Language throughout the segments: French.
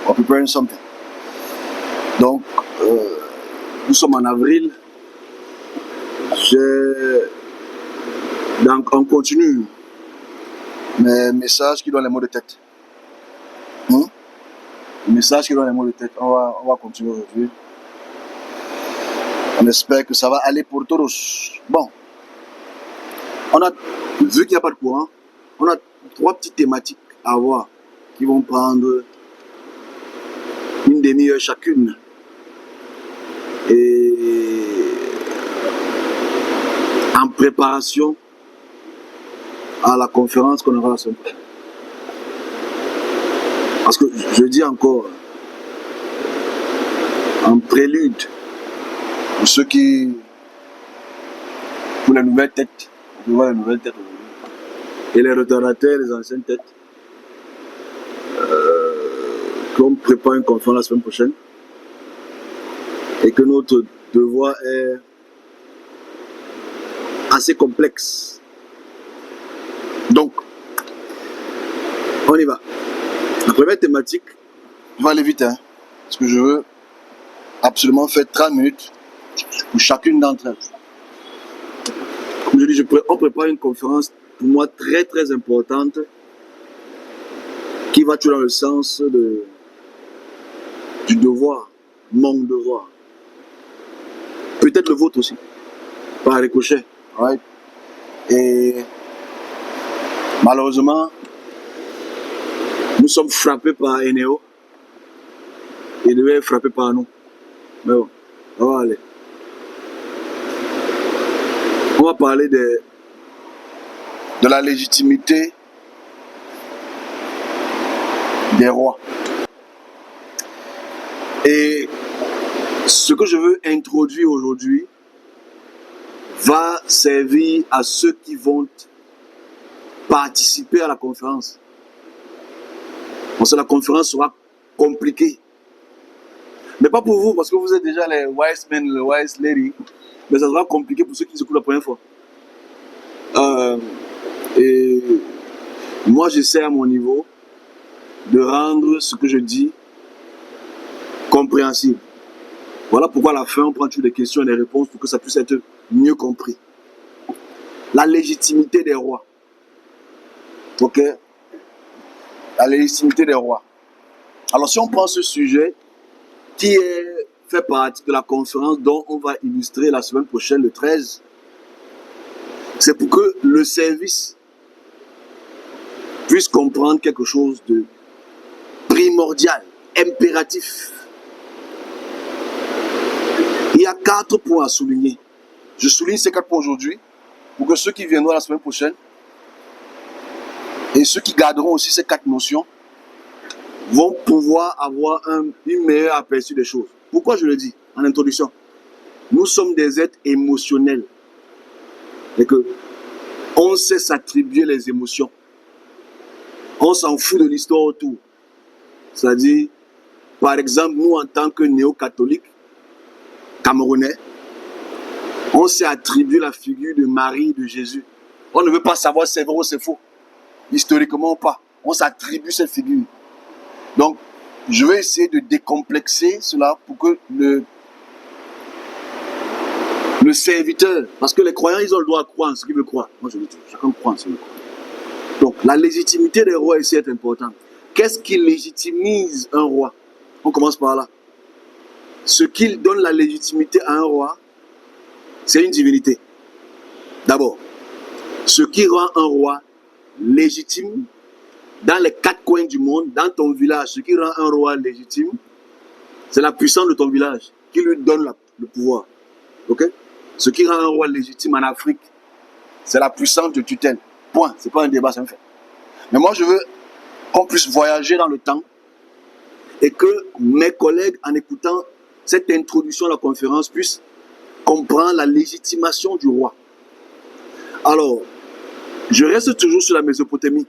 We're preparing something. Donc, nous sommes en avril. Donc, on continue mes messages qui donnent les mots de tête. Les messages qui donnent les mots de tête. On va continuer aujourd'hui. On espère que ça va aller pour tous. Bon, on a vu qu'il n'y a pas de courant. On a 3 petites thématiques à voir qui vont prendre une demi-heure chacune. Et en préparation à la conférence qu'on aura la semaine prochaine. Parce que je dis encore, en prélude, pour ceux qui, pour les nouvelles têtes, on voit les nouvelles têtes aujourd'hui, et les retardataires, les anciennes têtes, qu'on prépare une conférence la semaine prochaine, et que notre devoir est assez complexe. Donc, on y va. La première thématique, on va aller vite, hein, parce que je veux absolument faire 30 minutes pour chacune d'entre elles. Comme je dis, on prépare une conférence pour moi très très importante qui va tout dans le sens du devoir, mon devoir. Peut-être le vôtre aussi, par ricochet. Right? Et malheureusement, nous sommes frappés par Eneo. Il devait être frappé par nous. Mais bon, on va aller. On va parler de la légitimité des rois. Et ce que je veux introduire aujourd'hui va servir à ceux qui vont participer à la conférence. Parce que la conférence sera compliquée. Mais pas pour vous, parce que vous êtes déjà les wise men, les wise lady. Mais ça sera compliqué pour ceux qui écoutent la première fois. Et moi, j'essaie à mon niveau de rendre ce que je dis compréhensible. Voilà pourquoi à la fin, on prend toutes les questions et les réponses pour que ça puisse être mieux compris. La légitimité des rois. Ok? La légitimité des rois. Alors, si on prend ce sujet qui fait partie de la conférence dont on va illustrer la semaine prochaine, le 13, c'est pour que le service puisse comprendre quelque chose de primordial, impératif. Il y a 4 points à souligner. Je souligne ces 4 points aujourd'hui pour que ceux qui viendront la semaine prochaine et ceux qui garderont aussi ces 4 notions vont pouvoir avoir une meilleure aperçu des choses. Pourquoi je le dis en introduction? Nous sommes des êtres émotionnels. Et que on sait s'attribuer les émotions. On s'en fout de l'histoire autour. C'est-à-dire, par exemple, nous en tant que néo-catholiques camerounais, on s'est attribué la figure de Marie, de Jésus. On ne veut pas savoir si c'est vrai ou c'est faux. Historiquement ou pas. On s'attribue cette figure. Donc, je vais essayer de décomplexer cela pour que le serviteur, parce que les croyants, ils ont le droit à croire en ce qu'ils veulent croire. Moi, je le dis, chacun croit en ce qu'il veut croire. Donc, la légitimité des rois ici est importante. Qu'est-ce qui légitimise un roi? On commence par là. Ce qui donne la légitimité à un roi, c'est une divinité. D'abord, ce qui rend un roi légitime, dans les 4 coins du monde, dans ton village, ce qui rend un roi légitime, c'est la puissance de ton village qui lui donne le pouvoir. Ok? Ce qui rend un roi légitime en Afrique, c'est la puissance de tutelle. Point. C'est pas un débat, c'est un fait. Mais moi, je veux qu'on puisse voyager dans le temps et que mes collègues, en écoutant cette introduction à la conférence, puissent comprendre la légitimation du roi. Alors, je reste toujours sur la Mésopotamie.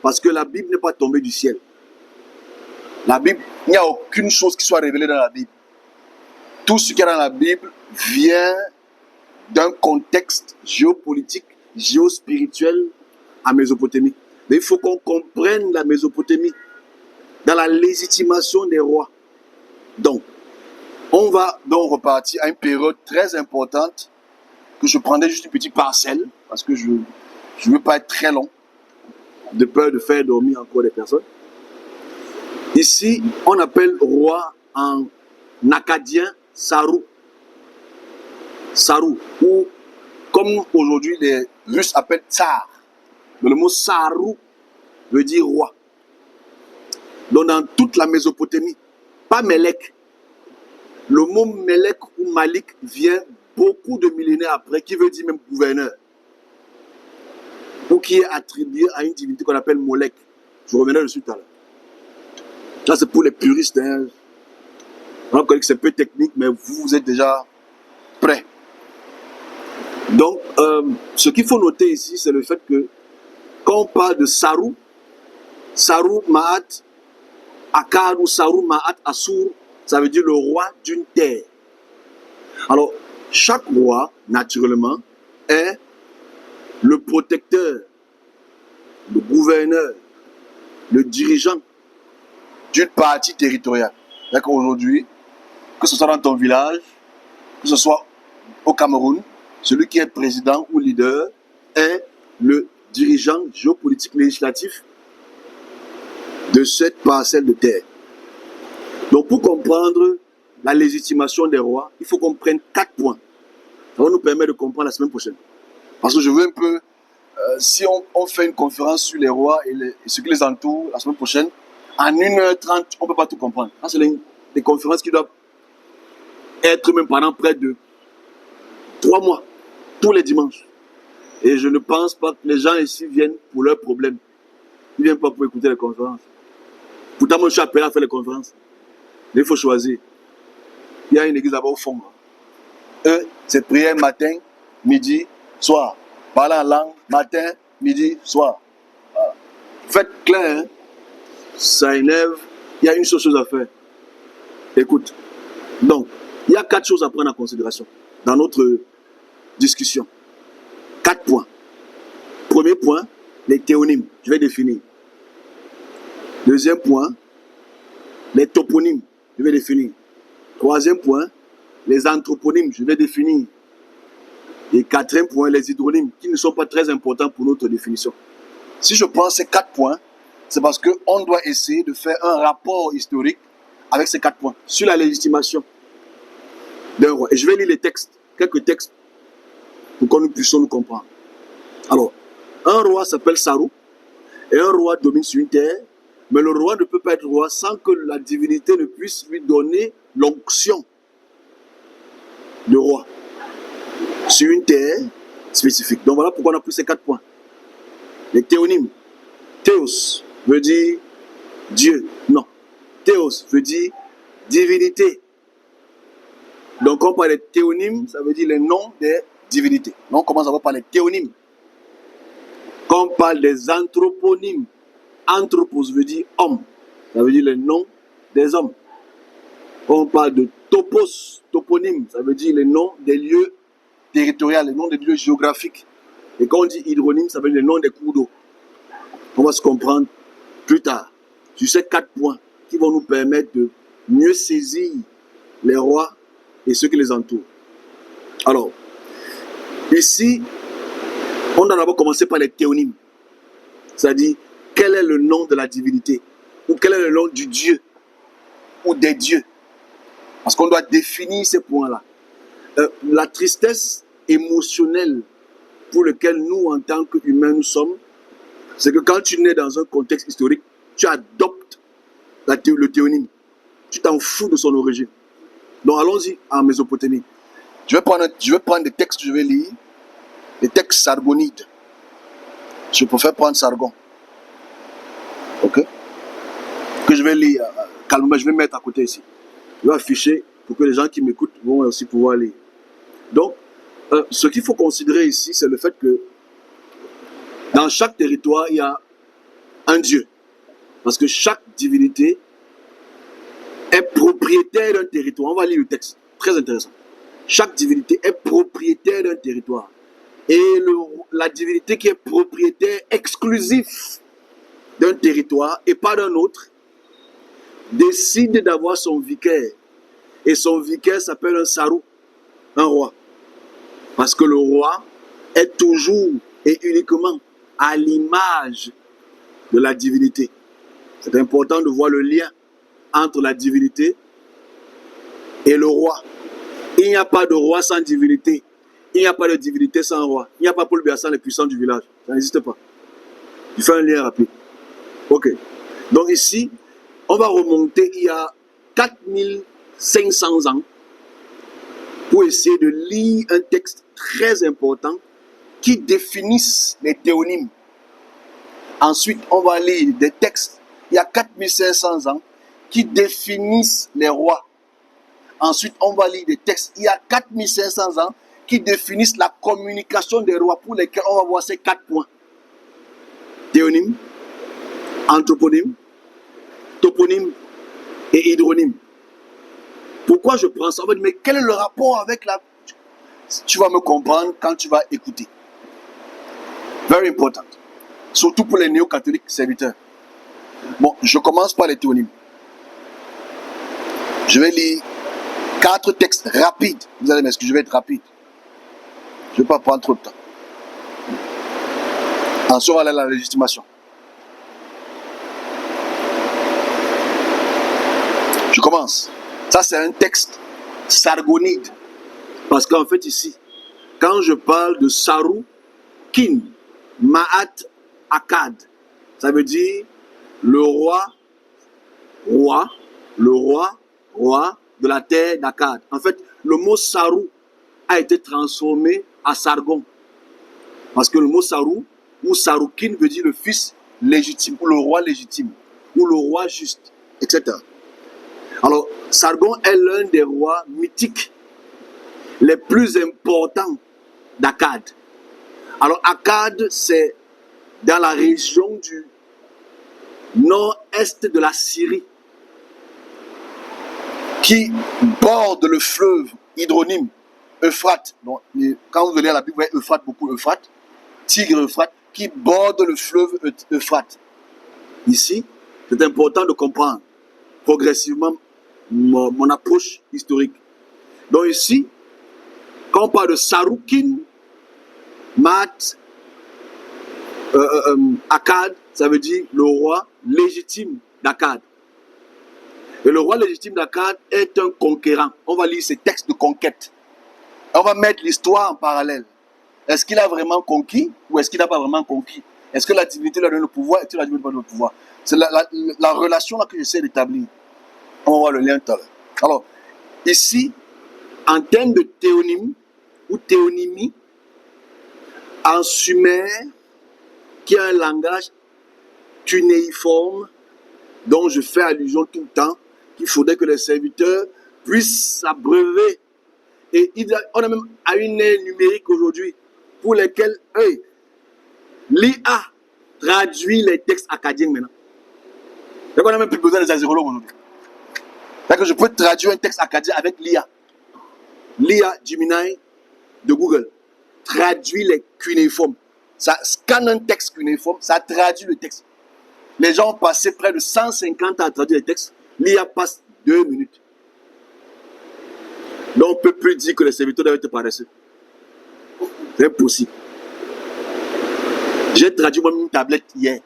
Parce que la Bible n'est pas tombée du ciel. La Bible, il n'y a aucune chose qui soit révélée dans la Bible. Tout ce qui est dans la Bible vient d'un contexte géopolitique, géospirituel à Mésopotamie. Mais il faut qu'on comprenne la Mésopotamie dans dans la légitimation des rois. Donc, on va donc repartir à une période très importante que je prendrai juste une petite parcelle parce que je ne veux pas être très long de peur de faire dormir encore des personnes. Ici, on appelle roi en acadien Saru. Saru, ou comme aujourd'hui les Russes appellent Tsar. Mais le mot Saru veut dire roi. Donc dans toute la Mésopotamie, pas Melek. Le mot Melek ou Malik vient beaucoup de millénaires après, qui veut dire même gouverneur. Ou qui est attribué à une divinité qu'on appelle Molek. Je reviendrai dessus tout à l'heure. Ça c'est pour les puristes. Hein. On connaît que c'est peu technique, mais vous êtes déjà prêts. Donc, ce qu'il faut noter ici, c'est le fait que quand on parle de Saru, Saru Ma'at Akkad ou Saru Ma'at Assur, ça veut dire le roi d'une terre. Alors, chaque roi, naturellement, est le protecteur, le gouverneur, le dirigeant d'une partie territoriale. C'est-à-dire qu'aujourd'hui, que ce soit dans ton village, que ce soit au Cameroun, celui qui est président ou leader est le dirigeant géopolitique législatif de cette parcelle de terre. Donc pour comprendre la légitimation des rois, il faut qu'on prenne 4 points. Ça va nous permettre de comprendre la semaine prochaine. Parce que je veux un peu, si on fait une conférence sur les rois et ce qui les entoure la semaine prochaine, en 1h30, on ne peut pas tout comprendre. C'est des conférences qui doivent être même pendant près de 3 mois, tous les dimanches. Et je ne pense pas que les gens ici viennent pour leurs problèmes. Ils ne viennent pas pour écouter les conférences. Pourtant, moi, je suis appelé à faire les conférences. Mais il faut choisir. Il y a une église là-bas au fond. C'est prière matin, midi, soir. Parler en langue, matin, midi, soir. Voilà. Faites clair, hein? Ça énerve. Il y a une seule chose à faire. Écoute. Donc, il y a 4 choses à prendre en considération dans notre discussion. 4 points. Premier point, les théonymes. Je vais définir. Deuxième point, les toponymes. Je vais définir. Troisième point, les anthroponymes. Je vais définir. Et quatrième point, les hydronymes, qui ne sont pas très importants pour notre définition. Si je prends ces 4 points, c'est parce qu'on doit essayer de faire un rapport historique avec ces 4 points sur la légitimation d'un roi. Et je vais lire les textes, quelques textes, pour que nous puissions nous comprendre. Alors, un roi s'appelle Saru, et un roi domine sur une terre, mais le roi ne peut pas être roi sans que la divinité ne puisse lui donner l'onction de roi sur une terre spécifique. Donc voilà pourquoi on a pris ces 4 points. Les théonymes. Théos veut dire Dieu. Non. Théos veut dire divinité. Donc quand on parle des théonymes, ça veut dire les noms des divinités. Donc on commence à voir par les théonymes. Quand on parle des anthroponymes, anthropos veut dire homme. Ça veut dire les noms des hommes. Quand on parle de topos, toponyme, ça veut dire les noms des lieux territoriaux, les noms des lieux géographiques. Et quand on dit hydronyme, ça veut dire les noms des cours d'eau. On va se comprendre plus tard sur ces 4 points qui vont nous permettre de mieux saisir les rois et ceux qui les entourent. Alors, ici, on doit d'abord commencer par les théonymes. C'est-à-dire, quel est le nom de la divinité? Ou quel est le nom du Dieu? Ou des dieux? Parce qu'on doit définir ces points-là. La tristesse émotionnelle pour laquelle nous, en tant qu'humains, nous sommes, c'est que quand tu nais dans un contexte historique, tu adoptes le théonyme. Tu t'en fous de son origine. Donc allons-y en Mésopotamie. Je vais prendre des textes que je vais lire, des textes sargonides. Je préfère prendre Sargon. Ok? Que je vais lire calmement, je vais mettre à côté ici. Je vais afficher pour que les gens qui m'écoutent vont aussi pouvoir lire. Donc, ce qu'il faut considérer ici, c'est le fait que dans chaque territoire, il y a un Dieu. Parce que chaque divinité est propriétaire d'un territoire. On va lire le texte, très intéressant. Chaque divinité est propriétaire d'un territoire. Et la divinité qui est propriétaire exclusif d'un territoire et pas d'un autre décide d'avoir son vicaire. Et son vicaire s'appelle un sarou, un roi. Parce que le roi est toujours et uniquement à l'image de la divinité. C'est important de voir le lien entre la divinité et le roi. Il n'y a pas de roi sans divinité. Il n'y a pas de divinité sans roi. Il n'y a pas Paul Biya sans les puissants du village. Ça n'existe pas. Je fais un lien rapide. Ok. Donc ici, on va remonter il y a 4500 ans pour essayer de lire un texte très important qui définisse les théonymes. Ensuite, on va lire des textes il y a 4500 ans qui définissent les rois. Ensuite, on va lire des textes il y a 4500 ans qui définissent la communication des rois, pour lesquels on va voir ces 4 points. Théonyme, anthroponyme, toponyme et hydronyme. Pourquoi je prends ça? On va dire, mais quel est le rapport avec la... Tu vas me comprendre quand tu vas écouter. Very important. Surtout pour les néo-catholiques serviteurs. Bon, je commence par les théonymes. Je vais lire 4 textes rapides. Vous allez m'excuser, je vais être rapide. Je ne vais pas prendre trop de temps. Ensuite, on va aller à la légitimation. Je commence. Ça, c'est un texte sargonide. Parce qu'en fait, ici, quand je parle de Sarou, Kin, Maat, Akkad, ça veut dire le roi de la terre d'Akkad. En fait, le mot Sarou a été transformé à Sargon. Parce que le mot Sarou ou Saroukin veut dire le fils légitime, ou le roi légitime, ou le roi juste, etc. Alors, Sargon est l'un des rois mythiques les plus importants d'Akkad. Alors, Akkad, c'est dans la région du nord-est de la Syrie, qui borde le fleuve hydronyme Euphrate. Donc, quand vous allez à la Bible, vous voyez Euphrate, beaucoup Euphrate, Tigre Euphrate, qui borde le fleuve Euphrate. Ici, c'est important de comprendre progressivement mon approche historique. Donc ici, quand on parle de Saroukin, Maat, Akkad, ça veut dire le roi légitime d'Akkad. Et le roi légitime d'Akkad est un conquérant. On va lire ces textes de conquête. On va mettre l'histoire en parallèle. Est-ce qu'il a vraiment conquis ou est-ce qu'il n'a pas vraiment conquis? Est-ce que la divinité lui a donné le pouvoir? Est-ce que la divinité lui a donné le pouvoir? C'est la relation là que j'essaie d'établir. On va voir le lien tout à l'heure. Alors, ici, en termes de théonyme ou théonymie, en sumer, qui a un langage cunéiforme, dont je fais allusion tout le temps, qu'il faudrait que les serviteurs puissent s'abreuver. Et on a même à une ère numérique aujourd'hui, pour lesquels l'IA traduit les textes acadiens maintenant. Donc on n'a même plus besoin des azérologues aujourd'hui. Donc je peux traduire un texte acadien avec l'IA. L'IA Gemini de Google traduit les cunéiformes. Ça scanne un texte cunéiforme, ça traduit le texte. Les gens ont passé près de 150 ans à traduire les textes. L'IA passe 2 minutes. Donc on ne peut plus dire que les serviteurs doivent être paresseux. C'est impossible. J'ai traduit moi une tablette hier,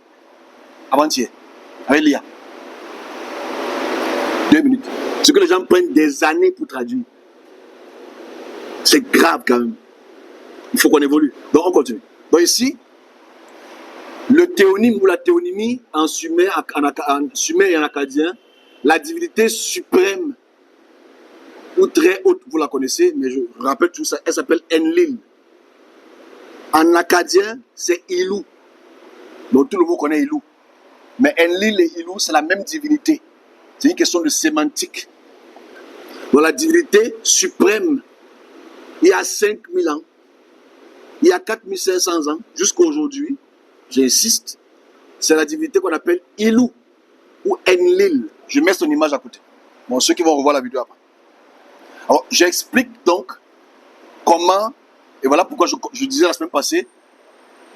avant-hier, avec l'IA. 2 minutes. Ce que les gens prennent des années pour traduire. C'est grave quand même. Il faut qu'on évolue. Donc on continue. Donc ici, le théonyme ou la théonymie en sumer et en acadien, la divinité suprême ou très haute, vous la connaissez, mais je rappelle tout ça, elle s'appelle Enlil. En acadien, c'est Ilou. Donc tout le monde connaît Ilou. Mais Enlil et Ilou, c'est la même divinité. C'est une question de sémantique. Donc la divinité suprême, il y a 5000 ans, il y a 4500 ans, jusqu'à aujourd'hui, j'insiste, c'est la divinité qu'on appelle Ilou ou Enlil. Je mets son image à côté. Bon, ceux qui vont revoir la vidéo après. Alors, j'explique donc comment, et voilà pourquoi je disais la semaine passée,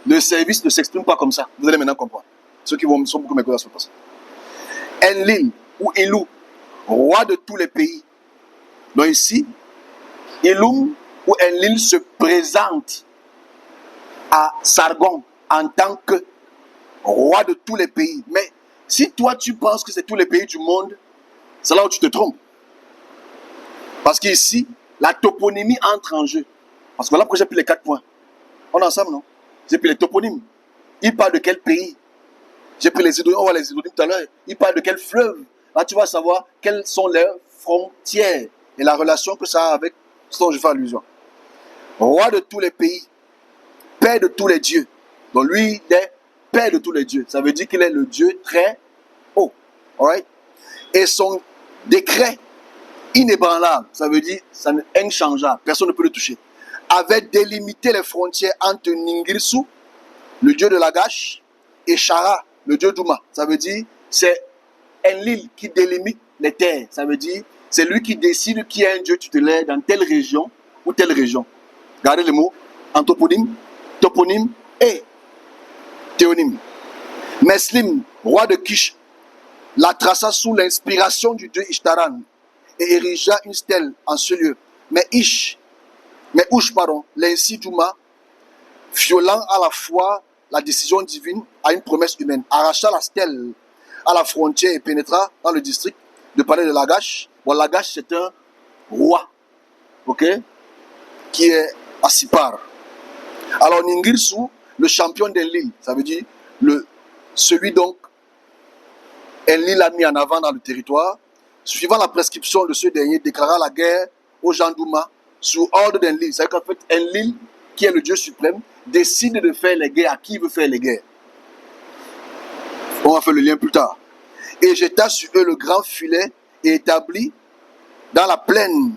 le service ne s'exprime pas comme ça. Vous allez maintenant comprendre. Ceux qui sont beaucoup m'écouter la semaine passée. Enlil, ou Elou, roi de tous les pays. Donc ici, Elum ou Enlil se présente à Sargon en tant que roi de tous les pays. Mais si toi tu penses que c'est tous les pays du monde, c'est là où tu te trompes. Parce qu'ici, la toponymie entre en jeu. Parce que voilà pourquoi j'ai pris les 4 points. On est ensemble, non? J'ai pris les toponymes. Il parle de quel pays? J'ai pris les hydronymes, on voit les hydronymes tout à l'heure. Il parle de quel fleuve? Là, tu vas savoir quelles sont les frontières et la relation que ça a avec ce dont je fais allusion. Roi de tous les pays, père de tous les dieux. Donc lui, il est père de tous les dieux. Ça veut dire qu'il est le Dieu très haut. Alright? Et son décret inébranlable, ça veut dire ça n'est inchangeable. Personne ne peut le toucher. Avait délimité les frontières entre Ningirsu, le dieu de Lagash, et Shara, le dieu d'Uma. Ça veut dire c'est Enlil qui délimite les terres. Ça veut dire c'est lui qui décide qui est un dieu tutélaire dans telle région ou telle région. Regardez les mots anthroponyme, toponyme et théonyme. Meslim, roi de Kish, la traça sous l'inspiration du dieu Ishtaran et érigea une stèle en ce lieu. Mais Ush, l'ainsi d'Uma, violant à la fois la décision divine à une promesse humaine, arracha la stèle à la frontière et pénétra dans le district de palais de Lagash. Bon, Lagash, c'est un roi, ok, qui est à Sipar. Alors, Ningirsu, le champion d'Enlil, ça veut dire celui donc Enlil a mis en avant dans le territoire, suivant la prescription de ce dernier, déclara la guerre aux gens d'Uma sous ordre d'Enlil. C'est-à-dire qu'en fait, Enlil, qui est le Dieu suprême, décide de faire les guerres à qui il veut faire les guerres. On va faire le lien plus tard. Et jeta sur eux le grand filet et établi dans la plaine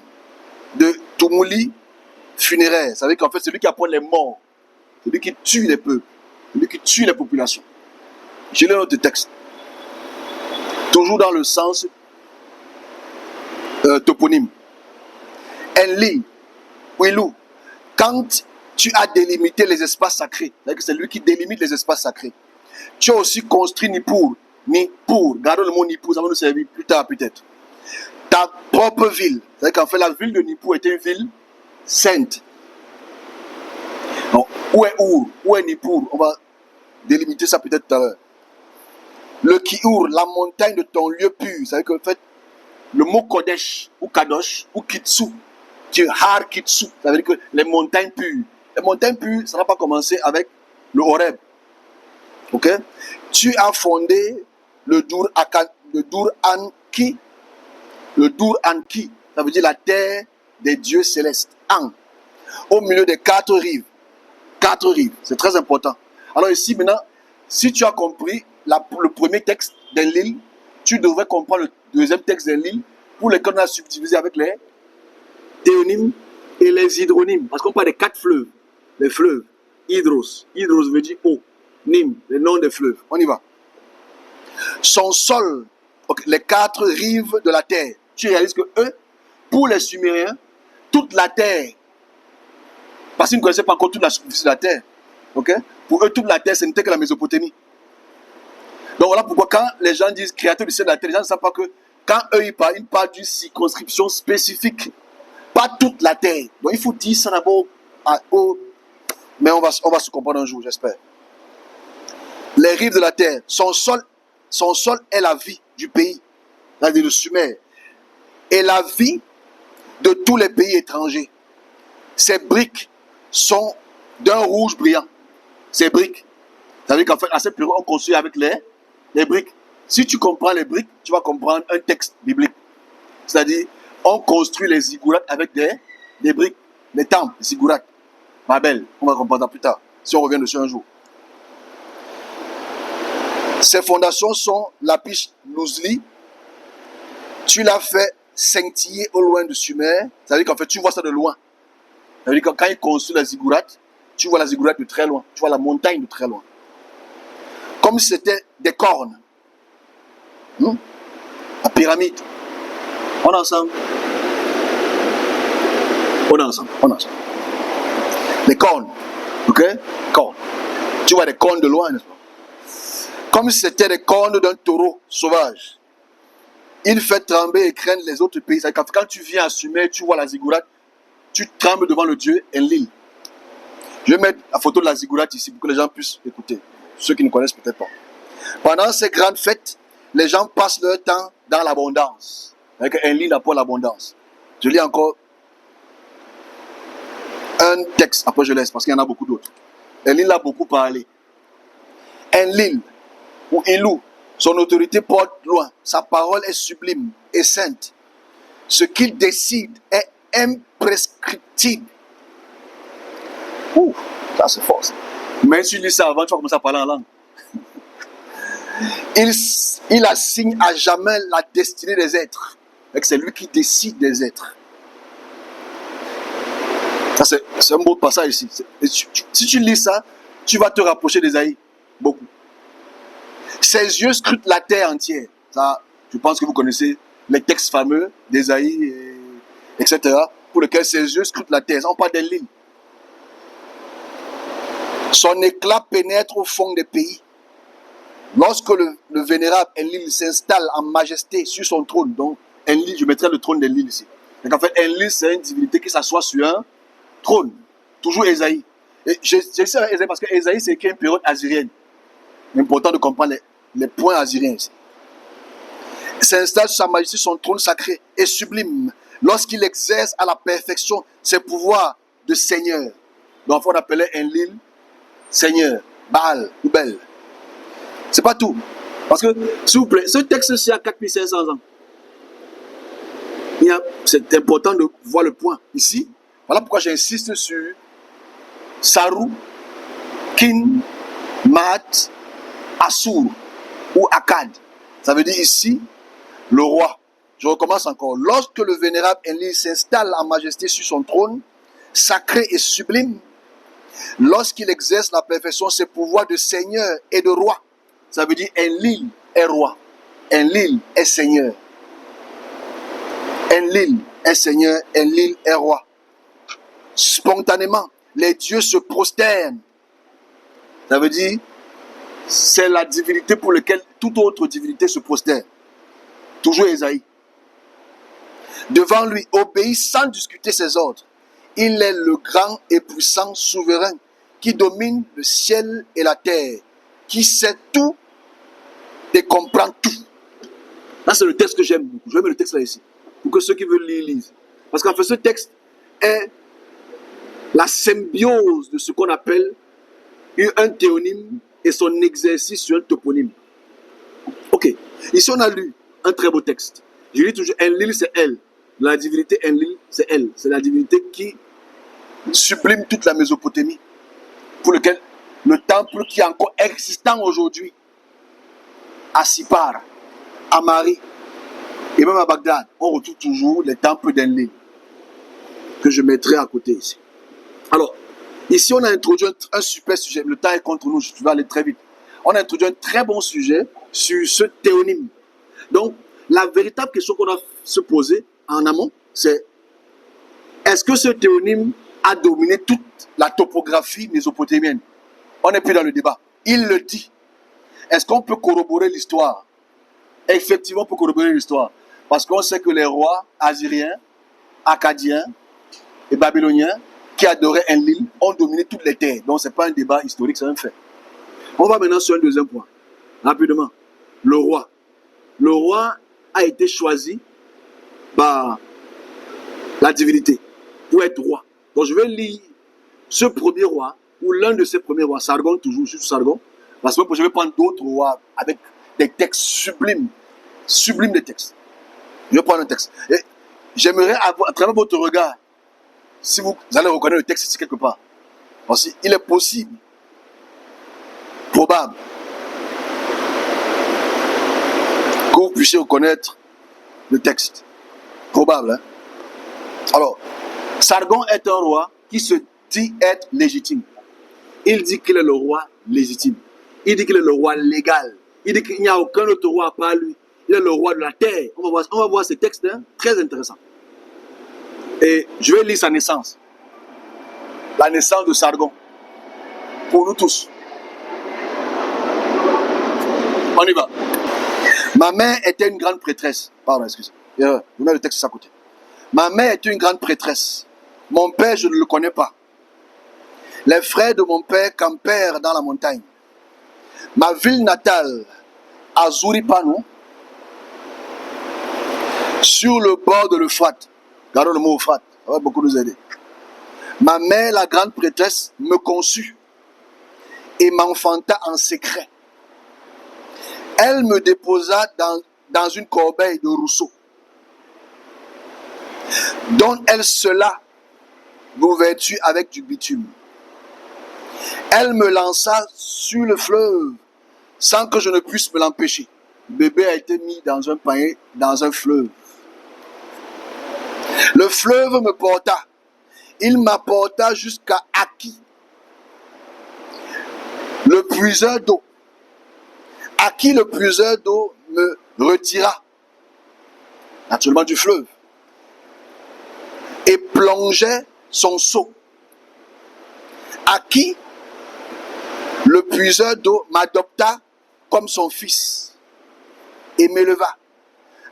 de Tumuli funéraire. Ça veut dire qu'en fait, c'est lui qui apprend les morts. C'est lui qui tue les peuples. C'est lui qui tue les populations. Je lis notre texte. Toujours dans le sens toponyme. Enlil, Wilou, quand tu as délimité les espaces sacrés, c'est-à-dire que c'est lui qui délimite les espaces sacrés, tu as aussi construit Nippur, gardons le mot Nippur, ça va nous servir plus tard peut-être. Ta propre ville, c'est-à-dire qu'en fait la ville de Nippur était une ville sainte. Donc, où est Ur? Où est Nippur? On va délimiter ça peut-être tout à l'heure. Le Kiur, la montagne de ton lieu pur, c'est-à-dire qu'en fait, le mot Kodesh, ou Kadosh, ou Kitsu, Har Kitsu, ça veut dire que les montagnes pures. Les montagnes pures, ça n'a pas commencé avec le Horeb. Ok? Tu as fondé le Dur Anki, ça veut dire la terre des dieux célestes. An. Au milieu des 4 rives. 4 rives, c'est très important. Alors ici, maintenant, si tu as compris le premier texte d'Enlil, tu devrais comprendre le deuxième texte d'Enlil pour lequel on a subdivisé avec les théonymes et les hydronymes. Parce qu'on parle des 4 fleuves. Les fleuves. Hydros. Hydros veut dire eau. Nîmes, le nom des fleuves. On y va. Son sol, les 4 rives de la terre. Tu réalises que eux, pour les Sumériens, toute la terre, parce qu'ils ne connaissaient pas encore toute la superficie de la terre. Ok? Pour eux, toute la terre, ce n'était que la Mésopotamie. Donc voilà pourquoi quand les gens disent créateur du ciel et de la terre, les gens ne savent pas que quand eux ils parlent d'une circonscription spécifique. Pas toute la terre. Donc il faut dire ça d'abord. Mais on va se comprendre un jour, j'espère. Les rives de la terre, son sol est la vie du pays, c'est-à-dire le Sumer, et la vie de tous les pays étrangers. Ces briques sont d'un rouge brillant. Ces briques, ça veut dire qu'en fait, à cette période, on construit avec les briques. Si tu comprends les briques, tu vas comprendre un texte biblique. C'est-à-dire, on construit les ziggourats avec des briques, les temples, les ziggourats. Babel, on va comprendre ça plus tard, si on revient dessus un jour. Ces fondations sont Lapis Lazuli. Tu l'as fait scintiller au loin de Sumer. Ça veut dire qu'en fait, tu vois ça de loin. Ça veut dire que quand il construit la ziggourate, tu vois la ziggourate de très loin. Tu vois la montagne de très loin. Comme si c'était des cornes. La pyramide. On est ensemble. On est ensemble. Les cornes. Ok? Cornes. Tu vois des cornes de loin, n'est-ce pas? Comme si c'était des cornes d'un taureau sauvage. il fait trembler et craindre les autres pays. C'est-à-dire que quand tu viens à Sumer, tu vois la ziggourate, tu trembles devant le Dieu Enlil. Je vais mettre la photo de la ziggourate ici pour que les gens puissent écouter, ceux qui ne connaissent peut-être pas. Pendant ces grandes fêtes, les gens passent leur temps dans l'abondance. Avec Enlil apporte l'abondance. Je lis encore un texte, après je laisse parce qu'il y en a beaucoup d'autres. Enlil a beaucoup parlé. Enlil, ou Ilou, son autorité porte loin. Sa parole est sublime et sainte. Ce qu'il décide est imprescriptible. Ouh, ça c'est fort. Mais si tu lis ça avant, tu vas commencer à parler en langue. Il assigne à jamais la destinée des êtres. C'est lui qui décide des êtres. Ça c'est un beau passage ici. Si tu lis ça, tu vas te rapprocher d'Ésaïe. Beaucoup. Ses yeux scrutent la terre entière. Ça, je pense que vous connaissez les textes fameux d'Ésaïe, etc. Pour lesquels ses yeux scrutent la terre. On parle d'Enlil. Son éclat pénètre au fond des pays. Lorsque le vénérable Enlil s'installe en majesté sur son trône, donc Enlil, je mettrai le trône d'Enlil ici. Donc en fait, Enlil, c'est une divinité qui s'assoit sur un trône. Toujours Ésaïe. Et je sais Ésaïe parce que Ésaïe, c'est écrit une période assyrienne. C'est important de comprendre les points assyriens ici. Il s'installe sur sa majesté, son trône sacré et sublime, lorsqu'il exerce à la perfection ses pouvoirs de seigneur. Donc on appelait Enlil Seigneur, Baal ou Bel. C'est pas tout. Parce que, s'il vous plaît, ce texte-ci a 4500 ans. C'est important de voir le point ici. Voilà pourquoi j'insiste sur Saru, Kin, Maat, Assur ou Akkad. Ça veut dire ici, le roi. Je recommence encore. Lorsque le vénérable Enlil s'installe en majesté sur son trône, sacré et sublime, lorsqu'il exerce la perfection ses pouvoirs de seigneur et de roi, ça veut dire Enlil est roi, Enlil est seigneur, Enlil est seigneur, Enlil est roi. Spontanément, les dieux se prosternent. Ça veut dire c'est la divinité pour laquelle toute autre divinité se prosterne. Toujours Ésaïe. Devant lui, obéit sans discuter ses ordres. Il est le grand et puissant souverain qui domine le ciel et la terre, qui sait tout et comprend tout. Là, c'est le texte que j'aime beaucoup. Je vais mettre le texte là ici, pour que ceux qui veulent lire, lisent. Parce qu'en fait, ce texte est la symbiose de ce qu'on appelle un théonyme et son exercice sur un toponyme. Ok. Ici, on a lu un très beau texte. Je lis toujours Enlil, c'est elle. La divinité Enlil, c'est elle. C'est la divinité qui sublime toute la Mésopotamie, pour lequel le temple qui est encore existant aujourd'hui, à Sippar, à Mari, et même à Bagdad, on retrouve toujours les temples d'Enlil, que je mettrai à côté ici. Alors, ici on a introduit un super sujet, le temps est contre nous, je vais aller très vite. On a introduit un très bon sujet sur ce théonyme. Donc, la véritable question qu'on doit se poser en amont, c'est est-ce que ce théonyme a dominé toute la topographie mésopotamienne? On n'est plus dans le débat. Il le dit. Est-ce qu'on peut corroborer l'histoire? Effectivement, on peut corroborer l'histoire. Parce qu'on sait que les rois assyriens, akkadiens et babyloniens qui adoraient Enlil ont dominé toutes les terres. Donc, ce n'est pas un débat historique, c'est un fait. On va maintenant sur un deuxième point. Rapidement. Le roi. Le roi a été choisi par la divinité pour être roi. Donc, je vais lire ce premier roi, ou l'un de ces premiers rois, Sargon, toujours sur Sargon, parce que je vais prendre d'autres rois avec des textes sublimes des textes. Je vais prendre un texte. Et j'aimerais avoir, à travers votre regard, si vous allez reconnaître le texte ici quelque part, parce qu'il est possible, probable, que vous puissiez reconnaître le texte. Probable, hein? Alors, Sargon est un roi qui se dit être légitime. Il dit qu'il est le roi légitime. Il dit qu'il est le roi légal. Il dit qu'il n'y a aucun autre roi à part lui. Il est le roi de la terre. On va voir ce texte, hein, très intéressant. Et je vais lire sa naissance. La naissance de Sargon. Pour nous tous. On y va. Ma mère était une grande prêtresse. Pardon, excusez. Je mets le texte à côté. Ma mère était une grande prêtresse. Mon père, je ne le connais pas. Les frères de mon père campèrent dans la montagne. Ma ville natale, Azuripano, sur le bord de l'Euphrate. Regardons le mot Euphrate, ça va beaucoup nous aider. Ma mère, la grande prêtresse, me conçut et m'enfanta en secret. Elle me déposa dans une corbeille de rousseau, dont elle scella l'ouverture avec du bitume. Elle me lança sur le fleuve sans que je ne puisse me l'empêcher. Le bébé a été mis dans un panier, dans un fleuve. Le fleuve me porta. Il m'apporta jusqu'à Aki, le puiseur d'eau. Aki, le puiseur d'eau, me retira, naturellement du fleuve, et plongeait son seau. Aki, le puiseur d'eau, m'adopta comme son fils et m'éleva.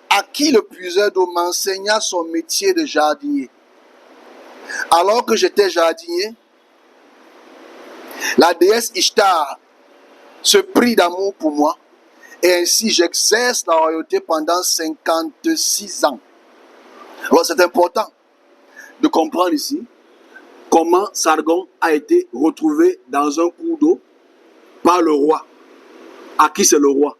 Aki, le puiseur d'eau, m'enseigna son métier de jardinier. Alors que j'étais jardinier, la déesse Ishtar se prit d'amour pour moi, et ainsi j'exerce la royauté pendant 56 ans. Alors c'est important de comprendre ici comment Sargon a été retrouvé dans un cours d'eau par le roi. Aki, c'est le roi.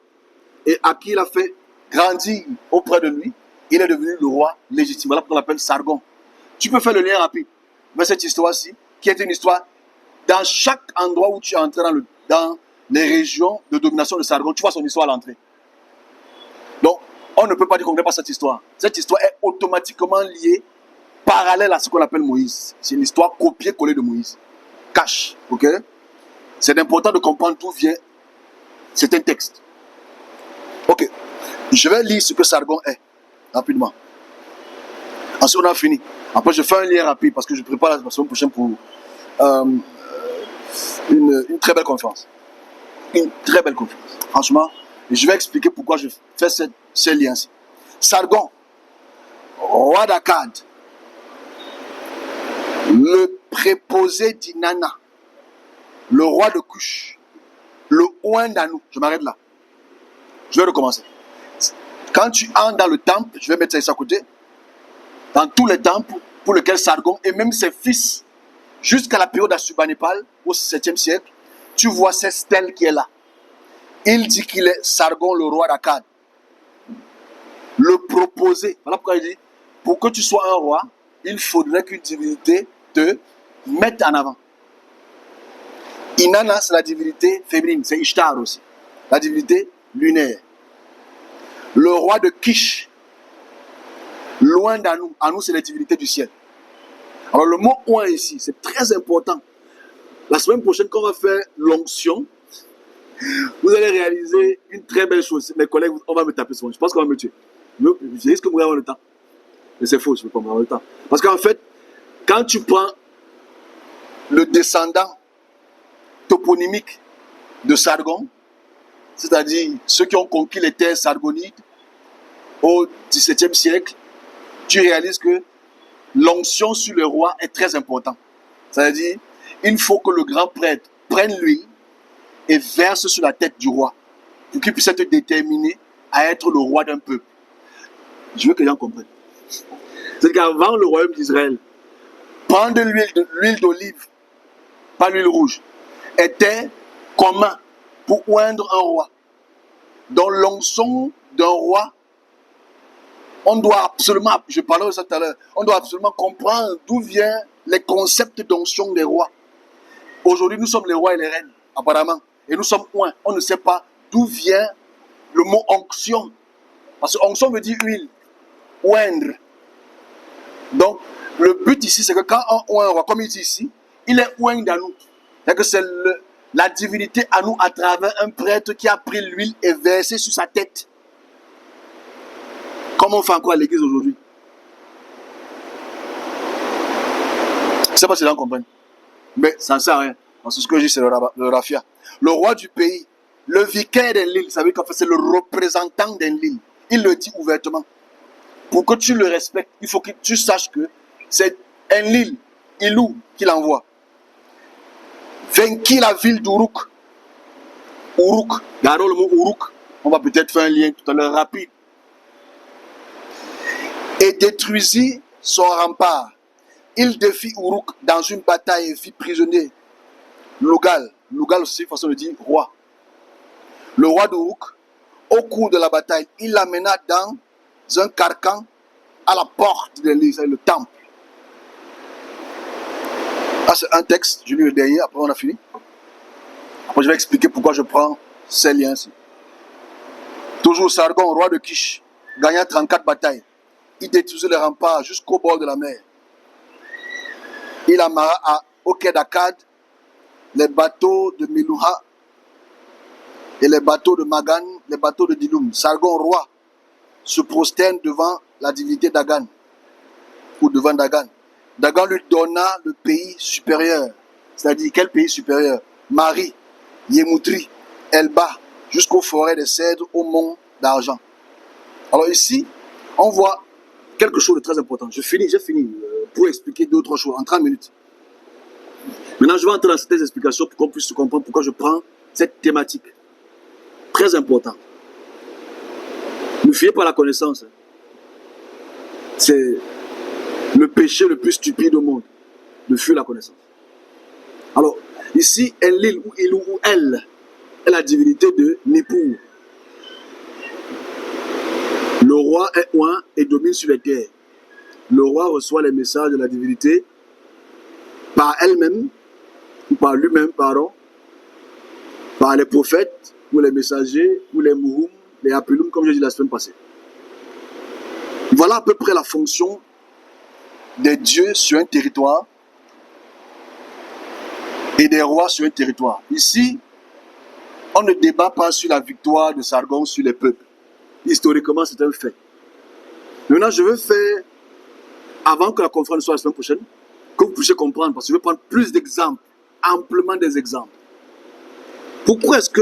Et Aki l'a fait grandir auprès de lui. Il est devenu le roi légitime. Voilà pourquoi on l'appelle Sargon. Tu peux faire le lien rapide avec cette histoire-ci, qui est une histoire dans chaque endroit où tu es entré dans les régions de domination de Sargon, tu vois son histoire à l'entrée. Donc, on ne peut pas dire qu'on ne connaît pas cette histoire. Cette histoire est automatiquement liée, parallèle à ce qu'on appelle Moïse. C'est une histoire copiée-collée de Moïse. Cache, ok? C'est important de comprendre d'où vient certains textes. Ok, je vais lire ce que Sargon est, rapidement. Ensuite, on a fini. Après, je fais un lien rapide parce que je prépare la semaine prochaine pour une très belle conférence. Une très belle conférence. Franchement, je vais expliquer pourquoi je fais ce lien-ci. Sargon, roi d'Akkad, le préposé d'Inanna, le roi de Cush, le Ouin d'Anou. Je m'arrête là. Je vais recommencer. Quand tu entres dans le temple, je vais mettre ça à côté, dans tous les temples pour lesquels Sargon et même ses fils, jusqu'à la période d'Ashurbanipal, au 7e siècle, tu vois cette stèle qui est là. Il dit qu'il est Sargon, le roi d'Akkad. Le proposé. Voilà pourquoi il dit, pour que tu sois un roi, il faudrait qu'une divinité te mette en avant. Inanna, c'est la divinité féminine, c'est Ishtar aussi. La divinité lunaire. Le roi de Kish, loin d'Anou. Anou, c'est la divinité du ciel. Alors le mot oin ici, c'est très important. La semaine prochaine, quand on va faire l'onction, vous allez réaliser une très belle chose. Mes collègues, on va me taper sur moi. Je pense qu'on va me tuer. Je risque de mourir avant le temps. Mais c'est faux, je ne peux pas mourir avant le temps. Parce qu'en fait, quand tu prends le descendant toponymique de Sargon, c'est-à-dire ceux qui ont conquis les terres sargonides au XVIIe siècle, tu réalises que l'onction sur le roi est très importante. C'est-à-dire, il faut que le grand prêtre prenne l'huile et verse sur la tête du roi pour qu'il puisse être déterminé à être le roi d'un peuple. Je veux que les gens comprennent. C'est qu'avant le royaume d'Israël, prendre l'huile d'olive, pas l'huile rouge, était commun pour oindre un roi. Dans l'onction d'un roi, on doit absolument, je parlais de ça tout à l'heure, on doit absolument comprendre d'où viennent les concepts d'onction des rois. Aujourd'hui, nous sommes les rois et les reines, apparemment. Et nous sommes oints. On ne sait pas d'où vient le mot onction. Parce que onction veut dire huile, oindre. Donc, le but ici, c'est que quand on oint un roi, comme il dit ici, il est oint d'Anou. C'est-à-dire que c'est la divinité Anou à travers un prêtre qui a pris l'huile et versé sur sa tête. Comme on fait encore à l'église aujourd'hui. Je ne sais pas si les gens comprennent. Mais ça ne sert à rien. Parce que ce que je dis, c'est le raffia. Le roi du pays le vicaire d'Enlil, ça veut dire qu'en fait c'est le représentant d'Enlil. Il le dit ouvertement. Pour que tu le respectes, il faut que tu saches que c'est Enlil, Ilou, qui l'envoie. Vainquit la ville d'Uruk. Uruk, gardons le mot Uruk. On va peut-être faire un lien tout à l'heure rapide. Et détruisit son rempart. Il défit Uruk dans une bataille et fit prisonnier Lugal. Lugal aussi, façon de dire roi. Le roi d'Uruk, au cours de la bataille, il l'amena dans un carcan à la porte de l'église, le temple. Là, c'est un texte, je lis le dernier, après on a fini. Après, je vais expliquer pourquoi je prends ces liens-ci. Toujours Sargon, roi de Kish, gagna 34 batailles. Il détruisit les remparts jusqu'au bord de la mer. Il amarra au quai d'Akkad les bateaux de Meluha et les bateaux de Magan, les bateaux de Dilum. Sargon, roi, se prosterne devant la divinité Dagan, ou devant Dagan. Dagan lui donna le pays supérieur. C'est-à-dire, quel pays supérieur? Mari, Yémoutri, Elba, jusqu'aux forêts de cèdres, au mont d'argent. Alors ici, on voit quelque chose de très important. J'ai fini pour expliquer deux ou trois choses en 30 minutes. Maintenant, je vais entrer dans certaines explications pour qu'on puisse comprendre pourquoi je prends cette thématique. Très important. Ne fiez pas la connaissance. C'est le péché le plus stupide au monde. De fuir la connaissance. Alors, ici, Enlil ou Ilou ou Elle est la divinité de Nippur. Le roi est oint et domine sur les terres. Le roi reçoit les messages de la divinité par elle-même, ou par lui-même, pardon, par les prophètes, ou les messagers, ou les mouroum, les apelum, comme j'ai dit la semaine passée. Voilà à peu près la fonction des dieux sur un territoire et des rois sur un territoire. Ici, on ne débat pas sur la victoire de Sargon sur les peuples. Historiquement, c'est un fait. Maintenant, je veux faire, avant que la conférence soit la semaine prochaine, que vous puissiez comprendre, parce que je vais prendre plus d'exemples, amplement des exemples. Pourquoi est-ce que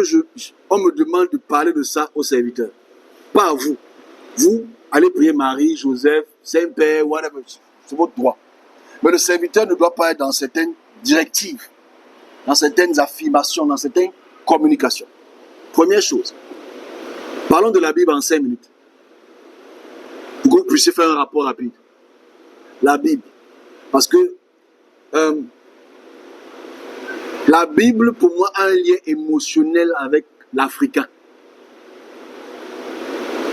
on me demande de parler de ça aux serviteurs? Pas à vous. Vous, allez prier Marie, Joseph, Saint-Père, whatever. C'est votre droit. Mais le serviteur ne doit pas être dans certaines directives, dans certaines affirmations, dans certaines communications. Première chose, parlons de la Bible en 5 minutes. Pour que vous puissiez faire un rapport rapide. La Bible. Parce que la Bible, pour moi, a un lien émotionnel avec l'Africain.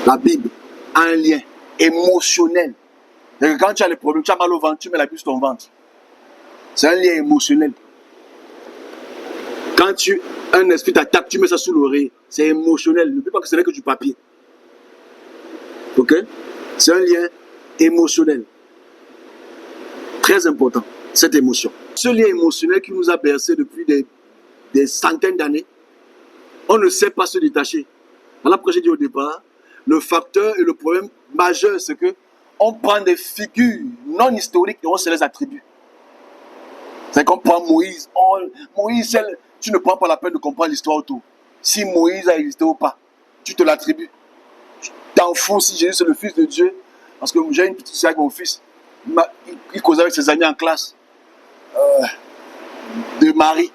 La Bible a un lien émotionnel. Et quand tu as les problèmes, tu as mal au ventre, tu mets la Bible sur ton ventre. C'est un lien émotionnel. Quand un esprit t'attaque, tu mets ça sous l'oreille. C'est émotionnel. N'oublie pas que ce n'est que du papier. Ok? C'est un lien émotionnel. Très important, cette émotion. Ce lien émotionnel qui nous a bercé depuis des centaines d'années, on ne sait pas se détacher. Alors, après, j'ai dit au départ, le facteur et le problème majeur, c'est que on prend des figures non historiques et on se les attribue. C'est qu'on prend Moïse. Oh, Moïse, tu ne prends pas la peine de comprendre l'histoire autour. Si Moïse a existé ou pas, tu te l'attribues. Tu t'en fous si Jésus c'est le Fils de Dieu. Parce que j'ai une petite histoire avec mon fils. Il causait avec ses amis en classe de Marie.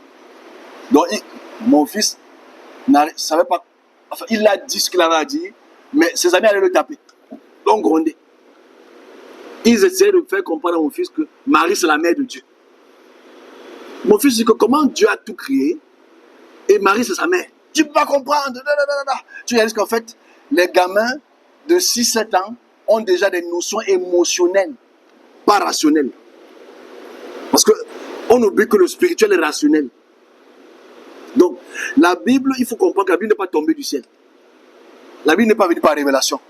Donc, mon fils ne savait pas. Enfin, il a dit ce qu'il avait à dire, mais ses amis allaient le taper. Donc, gronder. Ils essayaient de faire comprendre à mon fils que Marie, c'est la mère de Dieu. Mon fils dit que comment Dieu a tout créé et Marie, c'est sa mère. Tu ne peux pas comprendre. Tu réalises qu'en fait, les gamins de 6-7 ans ont déjà des notions émotionnelles, pas rationnelles. Parce qu'on oublie que le spirituel est rationnel. Donc, la Bible, il faut comprendre que la Bible n'est pas tombée du ciel. La Bible n'est pas venue par révélation.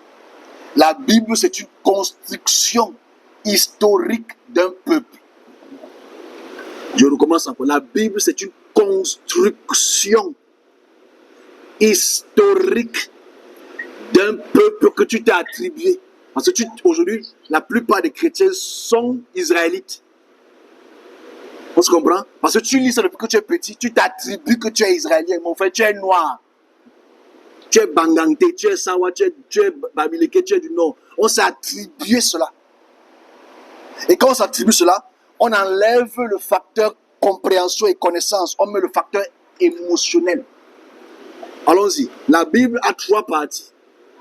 La Bible, c'est une construction historique d'un peuple. Je recommence encore. La Bible, c'est une construction historique d'un peuple que tu t'es attribué. Parce que aujourd'hui, la plupart des chrétiens sont israélites. On se comprend? Parce que tu lis ça depuis que tu es petit, tu t'attribues que tu es israélien. Mon frère, tu es noir. tu es Bangangté, tu es Sawa, tu es Bamileke, tu es du Nord. On s'est attribué cela. Et quand on s'attribue cela, on enlève le facteur compréhension et connaissance. On met le facteur émotionnel. Allons-y. La Bible a 3 parties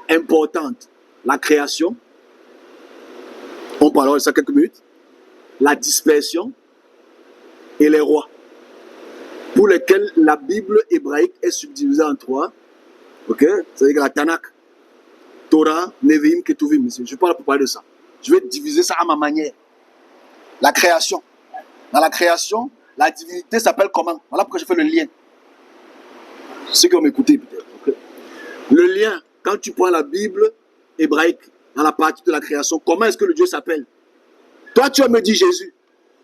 importantes. La création, on parlera de ça quelques minutes. La dispersion et les rois, pour lesquels la Bible hébraïque est subdivisée en 3. Ok? C'est-à-dire que la Tanakh, Torah, Nevi'im, Ketuvim. Je ne vais pas là pour parler de ça. Je vais diviser ça à ma manière. La création. Dans la création, la divinité s'appelle comment? Voilà pourquoi je fais le lien. Ceux qui ont écouté peut-être. Okay. Le lien, quand tu prends la Bible hébraïque, dans la partie de la création, comment est-ce que le Dieu s'appelle? Toi, tu vas me dire Jésus.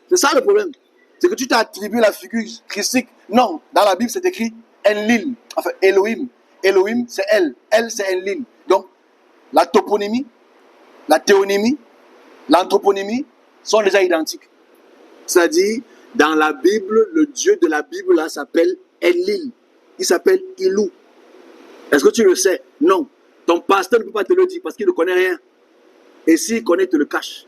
C'est ça le problème. C'est que tu t'as attribué la figure christique. Non, dans la Bible, c'est écrit Enlil. Enfin, Elohim. Elohim, c'est Elle. Elle, c'est Enlil. Donc, la toponymie, la théonymie, l'anthroponymie sont déjà identiques. C'est-à-dire, dans la Bible, le Dieu de la Bible là s'appelle Enlil. Il s'appelle Ilou. Est-ce que tu le sais? Non. Ton pasteur ne peut pas te le dire parce qu'il ne connaît rien. Et s'il connaît, il te le cache.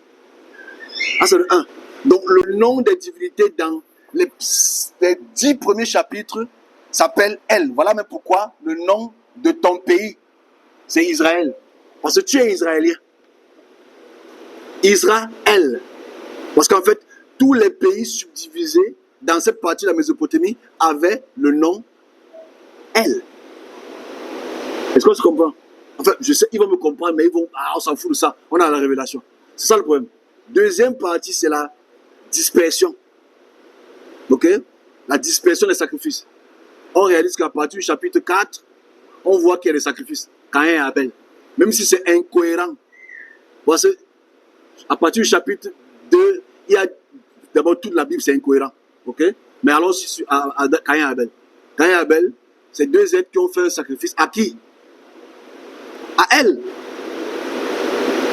Ah, c'est le 1. Donc, le nom des divinités dans les 10 premiers chapitres s'appelle Elle. Voilà même pourquoi le nom de ton pays, c'est Israël. Parce que tu es israélien. Israël. Parce qu'en fait, tous les pays subdivisés dans cette partie de la Mésopotamie avaient le nom Elle. Est-ce qu'on se comprend? Enfin, je sais, ils vont me comprendre, mais ils vont, on s'en fout de ça. On a la révélation. C'est ça le problème. Deuxième partie, c'est la dispersion. Ok? La dispersion des sacrifices. On réalise qu'à partir du chapitre 4, on voit qu'il y a des sacrifices. Caïn et Abel. Même si c'est incohérent. Parce que, à partir du chapitre 2, il y a d'abord toute la Bible, c'est incohérent. Ok? Mais allons à Caïn et Abel. Caïn et Abel, c'est 2 êtres qui ont fait un sacrifice. À qui? À elle.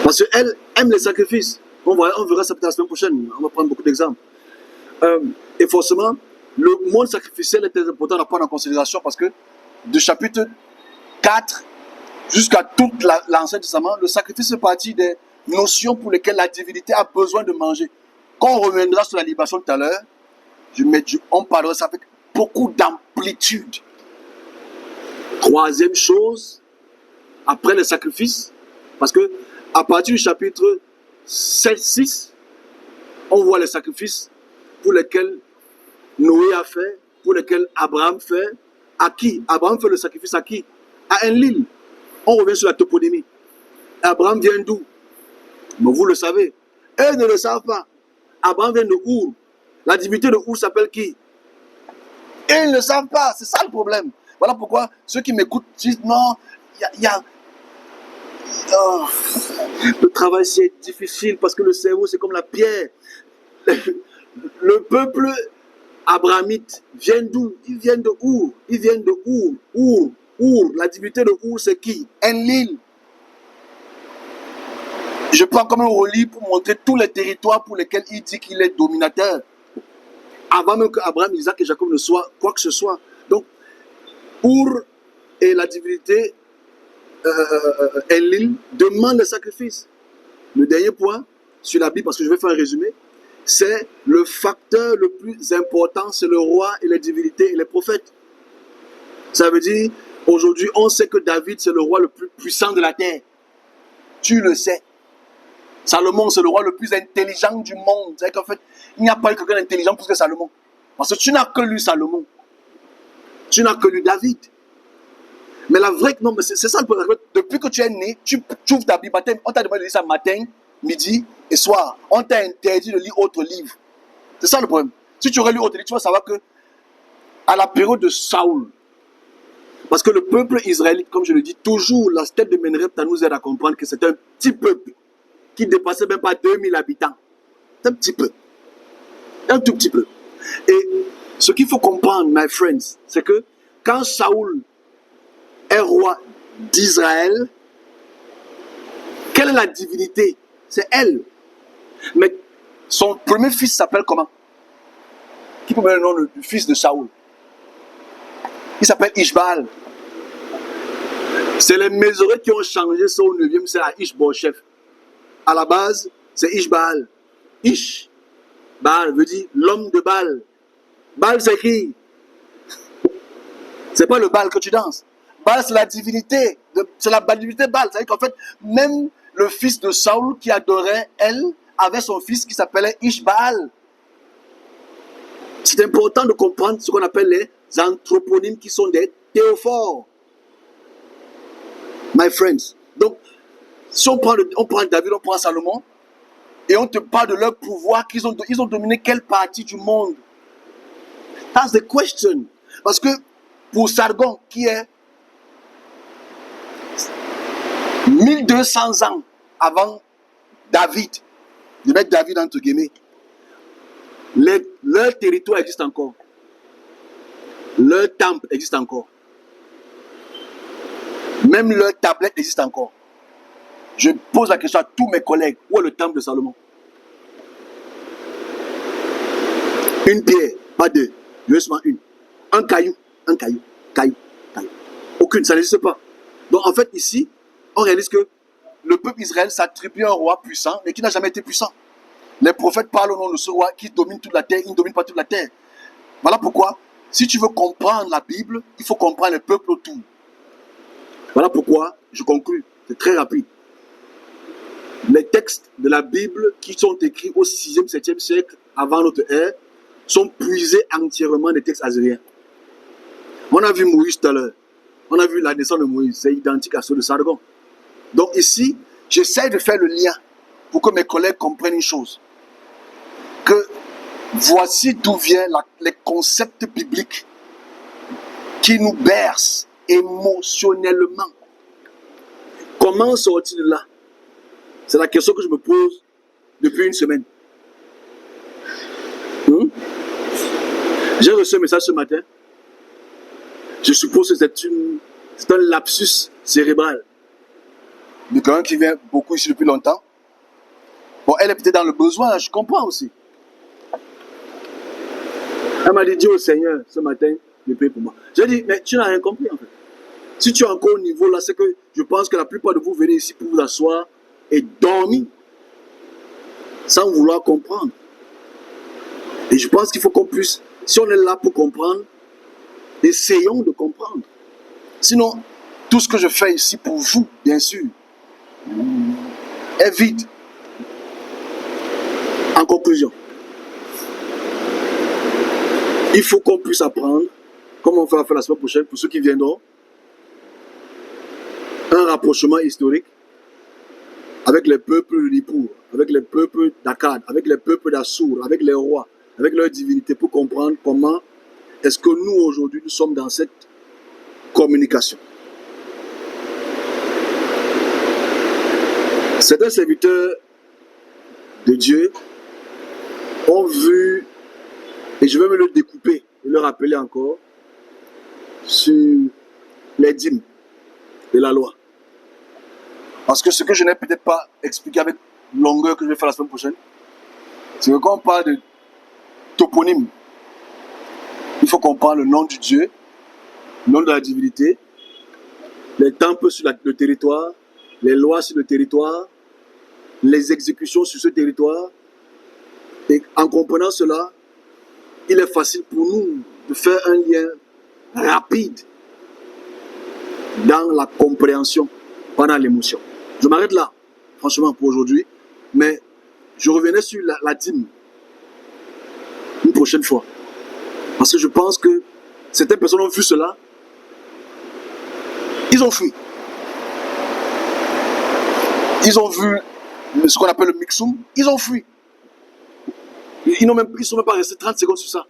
Parce qu'elle aime les sacrifices. On verra ça peut-être la semaine prochaine. On va prendre beaucoup d'exemples. Et forcément, le monde sacrificiel est très important à prendre en considération parce que de chapitre 4 jusqu'à tout l'Ancien Testament, le sacrifice fait partie des notions pour lesquelles la divinité a besoin de manger. Quand on reviendra sur la libération tout à l'heure, on parlera ça avec beaucoup d'amplitude. Troisième chose, après les sacrifices, parce que à partir du chapitre 7-6, on voit les sacrifices pour lesquels Noé a fait, pour lesquels Abraham fait. À qui? Abraham fait le sacrifice à qui? À Enlil. On revient sur la toponymie. Abraham vient d'où? Mais vous le savez. Eux ne le savent pas. Abraham vient de Our. La divinité de Our s'appelle qui? Et ils ne le savent pas. C'est ça le problème. Voilà pourquoi ceux qui m'écoutent disent non, le travail c'est difficile parce que le cerveau c'est comme la pierre. Le peuple abrahamite vient d'où? Ils viennent de Our. Ils viennent de Our. Our. La divinité de Our c'est qui? Enlil. Je prends comme un relief pour montrer tous les territoires pour lesquels il dit qu'il est dominateur. Avant même qu'Abraham, Isaac et Jacob ne soient quoi que ce soit. Donc, Our et la divinité Enlil demandent le sacrifice. Le dernier point sur la Bible, parce que je vais faire un résumé, c'est le facteur le plus important, c'est le roi et les divinités et les prophètes. Ça veut dire, aujourd'hui, on sait que David, c'est le roi le plus puissant de la terre. Tu le sais. Salomon, c'est le roi le plus intelligent du monde. C'est qu'en fait, il n'y a pas eu quelqu'un d'intelligent plus que Salomon. Parce que tu n'as que lu Salomon. Tu n'as que lu David. Mais la vraie, non, mais c'est ça le problème. Depuis que tu es né, tu ouvres ta Bible. On t'a demandé de lire ça matin, midi et soir. On t'a interdit de lire autre livre. C'est ça le problème. Si tu aurais lu autre livre, tu vas savoir que à la période de Saoul, parce que le peuple israélite, comme je le dis, toujours, la tête de Menrepta nous aide à comprendre que c'est un petit peuple qui ne dépassait même pas 2000 habitants. C'est un petit peu. Un tout petit peu. Et ce qu'il faut comprendre, my friends, c'est que quand Saoul est roi d'Israël, quelle est la divinité? C'est elle. Mais son premier fils s'appelle comment? Qui peut me donner le nom du fils de Saoul? Il s'appelle Ishbaal. C'est les Mésorètes qui ont changé ça au 9e, c'est à Ishbosheth. À la base, c'est Ishbaal. Ish, Baal veut dire l'homme de Baal. Baal, c'est qui? C'est pas le Baal que tu danses. Baal, c'est la divinité. C'est la divinité Baal. C'est-à-dire qu'en fait, même le fils de Saoul qui adorait elle avait son fils qui s'appelait Ishbaal. C'est important de comprendre ce qu'on appelle les anthroponymes qui sont des théophores. My friends. Donc, si on prend David, on prend Salomon, et on te parle de leur pouvoir, ils ont dominé quelle partie du monde? That's the question. Parce que pour Sargon, qui est 1200 ans avant David, je mets David entre guillemets, leur territoire existe encore. Leur temple existe encore. Même leur tablette existe encore. Je pose la question à tous mes collègues. Où est le temple de Salomon? Une pierre, pas deux. Juste une. Un caillou. Aucune, ça n'existe pas. Donc en fait ici, on réalise que le peuple Israël s'attribue un roi puissant, mais qui n'a jamais été puissant. Les prophètes parlent au nom de ce roi qui domine toute la terre, il ne domine pas toute la terre. Voilà pourquoi, si tu veux comprendre la Bible, il faut comprendre les peuples autour. Voilà pourquoi, je conclue, c'est très rapide. Les textes de la Bible qui sont écrits au 6e, 7e siècle avant notre ère sont puisés entièrement des textes assyriens. On a vu Moïse tout à l'heure. On a vu la naissance de Moïse. C'est identique à ceux de Sargon. Donc ici, j'essaie de faire le lien pour que mes collègues comprennent une chose. Que voici d'où viennent les concepts bibliques qui nous bercent émotionnellement. Comment sortir de là? C'est la question que je me pose depuis une semaine. J'ai reçu un message ce matin. Je suppose que c'est un lapsus cérébral de quelqu'un qui vient beaucoup ici depuis longtemps. Bon, elle est peut-être dans le besoin, je comprends aussi. Elle m'a dit au Seigneur ce matin de prier pour moi. J'ai dit, mais tu n'as rien compris en fait. Si tu es encore au niveau là, c'est que je pense que la plupart de vous venez ici pour vous asseoir et dormir sans vouloir comprendre. Et je pense qu'il faut qu'on puisse, si on est là pour comprendre, essayons de comprendre. Sinon, tout ce que je fais ici pour vous, bien sûr, est vide. En conclusion, il faut qu'on puisse apprendre, comme on va faire la semaine prochaine, pour ceux qui viendront, un rapprochement historique avec les peuples de Nippur, avec les peuples d'Akkad, avec les peuples d'Assur, avec les rois, avec leurs divinités, pour comprendre comment est-ce que nous, aujourd'hui, nous sommes dans cette communication. Certains serviteurs de Dieu ont vu, et je vais me le découper et le rappeler encore, sur les dîmes de la loi. Parce que ce que je n'ai peut-être pas expliqué avec longueur que je vais faire la semaine prochaine, c'est que quand on parle de toponyme, il faut qu'on parle le nom du Dieu, le nom de la divinité, les temples sur le territoire, les lois sur le territoire, les exécutions sur ce territoire. Et en comprenant cela, il est facile pour nous de faire un lien rapide dans la compréhension, pas dans l'émotion. Je m'arrête là, franchement, pour aujourd'hui, mais je reviendrai sur la dîme une prochaine fois. Parce que je pense que certaines personnes ont vu cela, ils ont fui. Ils ont vu ce qu'on appelle le mixum, ils ont fui. Ils ne sont même pas restés 30 secondes sur ça.